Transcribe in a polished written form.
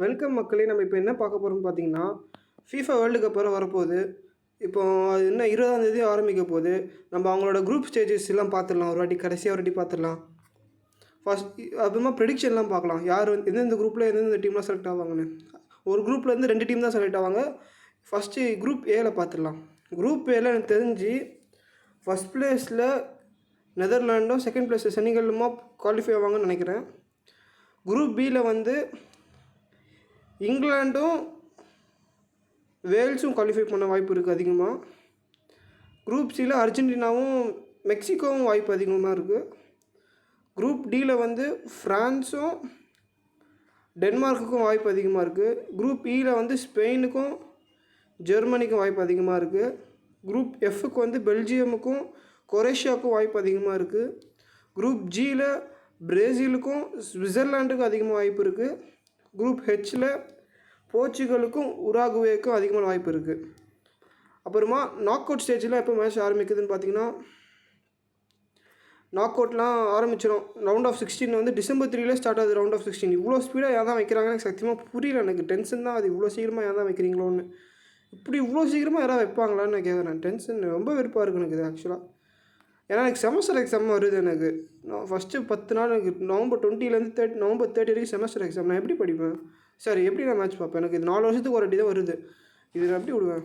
Welcome மக்களே! நம்ம இப்போ என்ன பார்க்க போகிறோம்னு பார்த்தீங்கன்னா, FIFA வேர்ல்டு கப் வேறு வரப்போகுது. இப்போ அது இன்னும் 20ஆம் தேதி ஆரம்பிக்க போகுது. நம்ம அவங்களோட குரூப் ஸ்டேஜஸ் எல்லாம் பார்த்துடலாம். ஒரு வாட்டி கடைசியாக ஒரு வாட்டி பார்த்துடலாம். அப்புறமா ப்ரெடிக்ஷன்லாம் பார்க்கலாம். யார் வந்து எந்தெந்த குரூப்பில் எந்தெந்த டீம்லாம் செலக்ட் ஆவாங்கன்னு. ஒரு குரூப்லேருந்து 2 டீம் தான் செலக்ட் ஆவாங்க. ஃபஸ்ட்டு குரூப் ஏல பார்த்துடலாம். குரூப் ஏல எனக்கு தெரிஞ்சு ஃபஸ்ட் ப்ளேஸில் நெதர்லாண்டும், செகண்ட் ப்ளேஸில் செனிகலுமா குவாலிஃபை ஆவாங்கன்னு நினைக்கிறேன். குரூப் பியில் வந்து இங்கிலாண்டும் வேல்ஸும் குவாலிஃபை பண்ண வாய்ப்பு இருக்குது அதிகமாக. குரூப் சியில் அர்ஜென்டினாவும் மெக்சிகோவும் வாய்ப்பு அதிகமாக இருக்குது. குரூப் டியில் வந்து ஃப்ரான்ஸும் டென்மார்க்குக்கும் வாய்ப்பு அதிகமாக இருக்குது. குரூப் இயில் வந்து ஸ்பெயினுக்கும் ஜெர்மனிக்கும் வாய்ப்பு அதிகமாக இருக்குது. குரூப் எஃப்க்கு வந்து பெல்ஜியமுக்கும் கொரேஷியாவுக்கும் வாய்ப்பு அதிகமாக இருக்குது. குரூப் ஜியில் பிரேசிலுக்கும் சுவிட்சர்லாண்டுக்கும் அதிகமாக வாய்ப்பு இருக்குது. குரூப் ஹெச்சில் போர்ச்சுகலுக்கும் உராகுவேக்கும் அதிகமான வாய்ப்பு இருக்குது. அப்புறமா நாக் அவுட் ஸ்டேஜில் எப்போ மேட்ச் ஆரம்பிக்குதுன்னு பார்த்தீங்கன்னா, நாக் அவுட்லாம் ஆரம்பிச்சிடும். ரவுண்ட் ஆஃப் 16 வந்து டிசம்பர் 3 ஸ்டார்ட் ஆகுது. ரவுண்ட் ஆஃப் 16 இவ்வளோ ஸ்பீடாக ஏன் தான் வைக்கிறாங்கன்னு எனக்கு சத்தியமாக புரியல. எனக்கு டென்ஷன் தான். அது இவ்வளோ சீக்கிரமாக ஏன் தான் வைக்கிறீங்களோன்னு. இப்படி இவ்வளோ சீக்கிரமாக யாராவது வைப்பாங்களான்னு நான் கேட்குறேன். டென்ஷன் ரொம்ப வெறுப்பாக இருக்குது எனக்கு இது ஆக்சுவலாக. ஏன்னா எனக்கு செமஸ்டர் எக்ஸாம் வருது. எனக்கு நான் ஃபஸ்ட்டு 10 நாள் எனக்கு நவம்பர் 20லேருந்து நவம்பர் 30 வரைக்கும் செமஸ்டர் எக்ஸாம். நான் எப்படி படிப்பேன்? சரி, எப்படி நான் மேட்ச் பார்ப்பேன்? எனக்கு இது 4 வருஷத்துக்கு ஒரு வாட்டி தான் வருது. இது நான் எப்படி விடுவேன்?